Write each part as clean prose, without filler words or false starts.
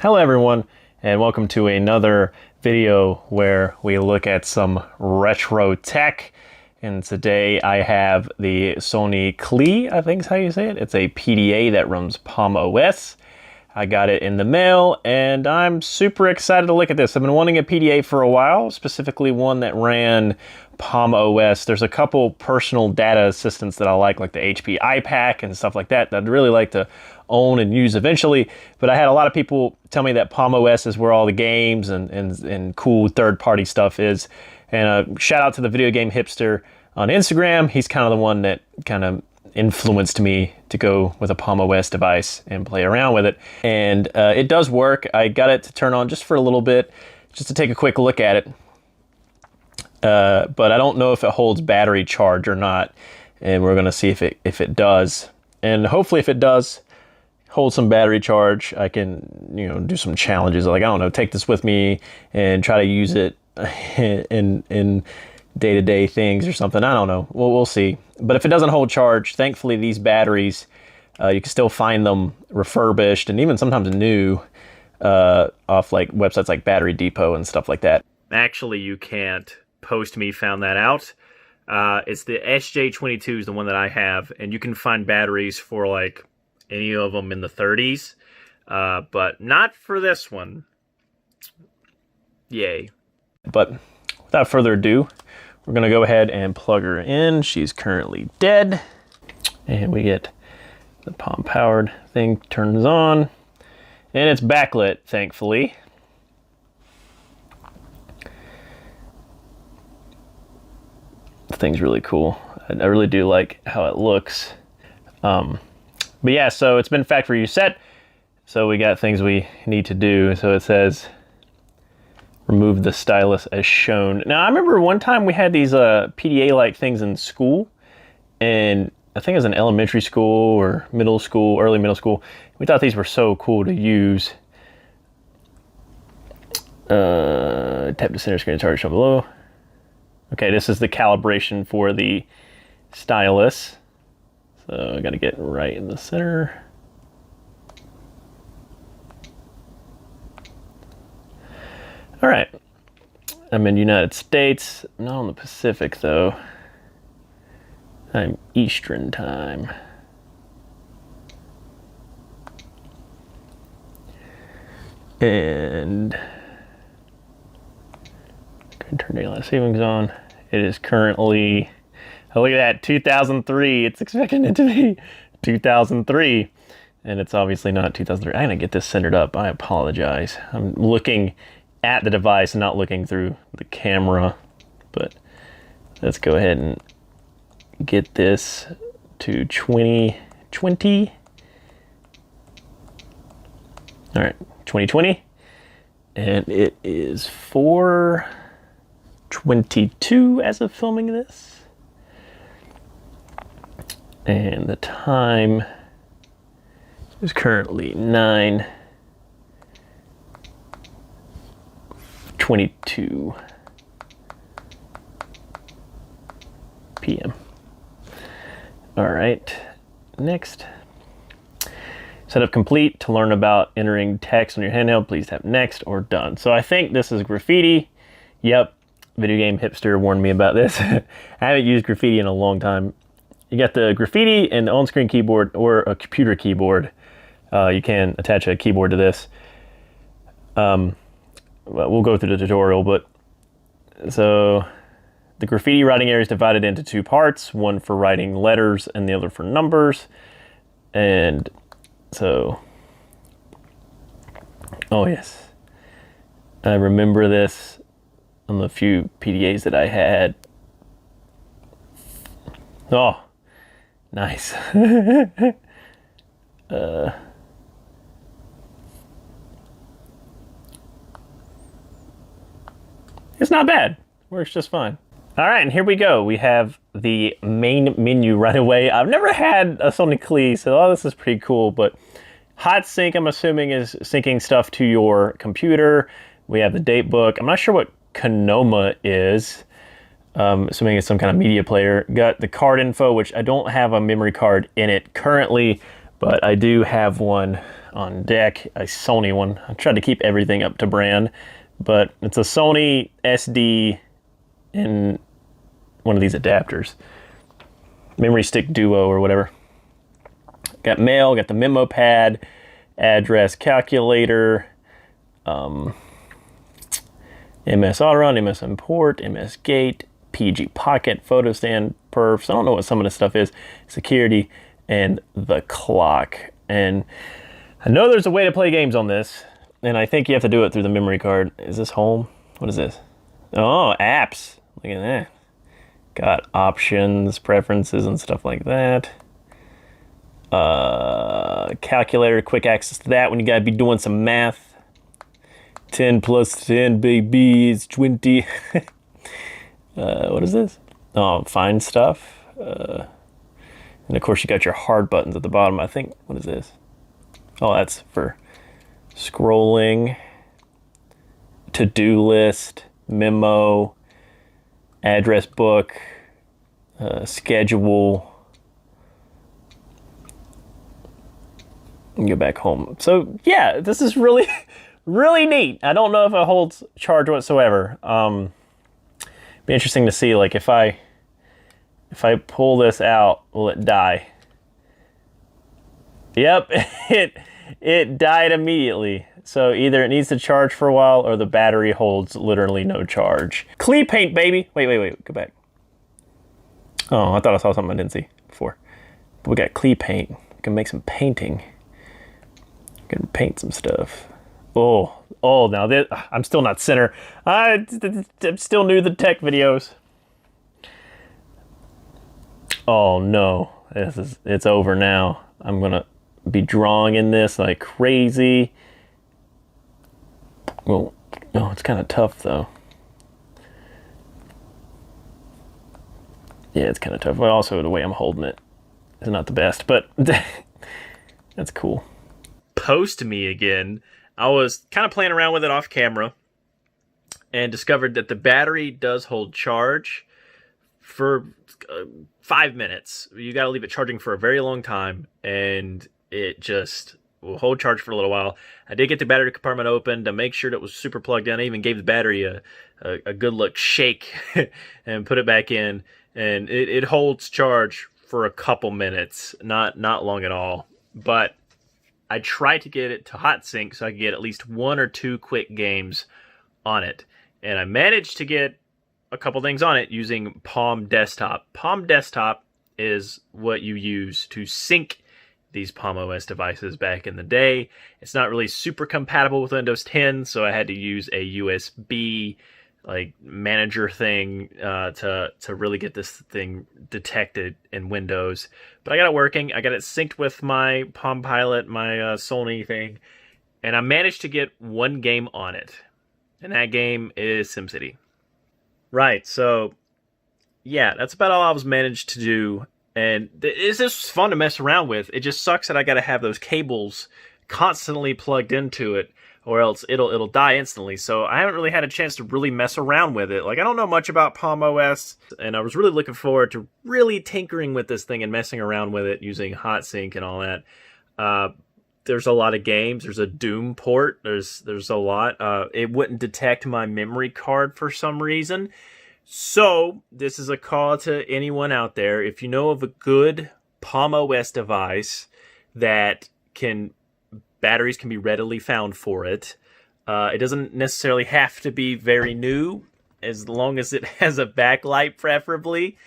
Hello everyone, and welcome to another video where we look at some retro tech. And today I have the Sony Clie, I think is how you say it. It's a PDA that runs PalmOS. I got it in the mail and I'm super excited to look at this. I've been wanting a PDA for a while, specifically one that ran PalmOS. There's a couple personal data assistants that I like the HP iPack and stuff like that I'd really like to own and use eventually. But I had a lot of people tell me that PalmOS is where all the games and cool third-party stuff is. And shout out to the video game hipster on Instagram. He's kind of the one that kind of influenced me to go with a PalmOS device and play around with it. And it does work. I got it to turn on just for a little bit, just to take a quick look at it. But I don't know if it holds battery charge or not. And we're gonna see if it does. And hopefully if it does hold some battery charge, I can, do some challenges. Like, I don't know, take this with me and try to use it in day-to-day things or something. I don't know. We'll see. But if it doesn't hold charge, thankfully these batteries, you can still find them refurbished and even sometimes new off like websites like Battery Depot and stuff like that. Actually, you can't. PostMe found that out. It's the SJ22 is the one that I have, and you can find batteries for like any of them in the 30s, but not for this one. Yay. But without further ado, we're gonna go ahead and plug her in. She's currently dead. And we get the Palm powered thing turns on. And it's backlit, thankfully. The thing's really cool. I really do like how it looks. But yeah, so it's been factory reset. So we got things we need to do. So it says, remove the stylus as shown. Now I remember one time we had these PDA-like things in school, and I think it was in elementary school or middle school, early middle school. We thought these were so cool to use. Tap the center screen to target shown below. Okay, this is the calibration for the stylus. So I gotta get right in the center. All right, I'm in United States, not on the Pacific though. I'm Eastern time. And turn daylight savings on. It is currently, oh, look at that, 2003. It's expecting it to be 2003. And it's obviously not 2003. I'm gonna get this centered up. I apologize. I'm looking at the device, not looking through the camera. But let's go ahead and get this to 2020. All right, 2020. And it is 4:22 as of filming this. And the time is currently 9:22 p.m. All right, next. Setup complete. To learn about entering text on your handheld, please tap next or done. So I think this is graffiti. Yep, video game hipster warned me about this. I haven't used graffiti in a long time. You got the graffiti and the on-screen keyboard or a computer keyboard. You can attach a keyboard to this. Well, we'll go through the tutorial, but so the graffiti writing area is divided into two parts, one for writing letters and the other for numbers. And so, oh yes, I remember this on the few PDAs that I had. Oh, nice. It's not bad. Works just fine. All right, and here we go. We have the main menu right away. I've never had a Sony Clie, so this is pretty cool, but Hot Sync, I'm assuming, is syncing stuff to your computer. We have the date book. I'm not sure what Konoma is. Assuming it's some kind of media player. Got the card info, which I don't have a memory card in it currently, but I do have one on deck, a Sony one. I tried to keep everything up to brand, but it's a Sony SD in one of these adapters. Memory stick duo or whatever. Got mail, got the memo pad, address calculator, MS Autorun, MS Import, MS Gate, PG Pocket, photo stand, perfs. I don't know what some of this stuff is. Security, and the clock. And I know there's a way to play games on this, and I think you have to do it through the memory card. Is this home? What is this? Oh, apps. Look at that. Got options, preferences, and stuff like that. Calculator, quick access to that when you gotta be doing some math. 10 plus 10, baby, is 20. What is this? Oh, find stuff. And of course you got your hard buttons at the bottom. I think, what is this? Oh, that's for scrolling, to-do list, memo, address book, schedule. And go back home. So yeah, this is really, really neat. I don't know if it holds charge whatsoever. Be interesting to see, like, if I pull this out, will it die? Yep, it died immediately. So either it needs to charge for a while or the battery holds literally no charge. Clie paint, baby. Wait, go back. Oh, I thought I saw something I didn't see before. But we got Clie paint. We can make some painting. We can paint some stuff. Oh, now this, I'm still not center. I'm still new to the tech videos. Oh no, it's over now. I'm gonna be drawing in this like crazy. Well, no, it's kind of tough though. Yeah, it's kind of tough. But also the way I'm holding it is not the best, but that's cool. Post me again. I was kind of playing around with it off camera and discovered that the battery does hold charge for 5 minutes. You got to leave it charging for a very long time, and it just will hold charge for a little while. I did get the battery compartment open to make sure that it was super plugged in. I even gave the battery a good look shake and put it back in, and it holds charge for a couple minutes, not long at all. But I tried to get it to hot sync so I could get at least 1 or 2 quick games on it. And I managed to get a couple things on it using Palm Desktop. Palm Desktop is what you use to sync these PalmOS devices back in the day. It's not really super compatible with Windows 10, so I had to use a USB like manager thing to really get this thing detected in Windows. But I got it working. I got it synced with my Palm Pilot, my Sony thing, and I managed to get 1 game on it, and that game is SimCity. Right, so yeah, that's about all I was managed to do, and it's just fun to mess around with. It just sucks that I got to have those cables constantly plugged into it, or else it'll die instantly. So I haven't really had a chance to really mess around with it. Like, I don't know much about PalmOS, and I was really looking forward to really tinkering with this thing and messing around with it using HotSync and all that. There's a lot of games. There's a Doom port. There's a lot. It wouldn't detect my memory card for some reason. So this is a call to anyone out there. If you know of a good PalmOS device that batteries can be readily found for it. It doesn't necessarily have to be very new, as long as it has a backlight preferably,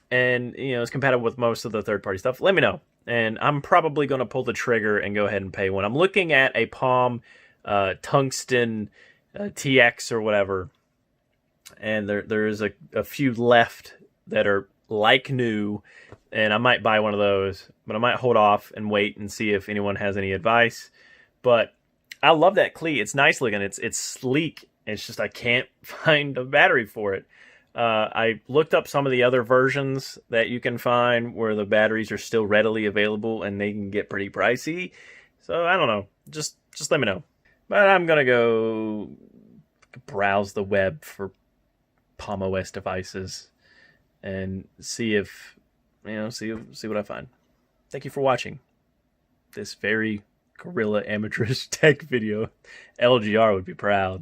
and it's compatible with most of the third-party stuff. Let me know, and I'm probably going to pull the trigger and go ahead and pay one. I'm looking at a Palm Tungsten TX or whatever, and there is a few left that are like new, and I might buy one of those, but I might hold off and wait and see if anyone has any advice. But I love that Clie. It's nice looking. It's sleek. It's just I can't find a battery for it. I looked up some of the other versions that you can find where the batteries are still readily available, and they can get pretty pricey. So I don't know. Just let me know. But I'm gonna go browse the web for PalmOS devices and see if see what I find. Thank you for watching. this very guerrilla amateurish tech video. LGR would be proud.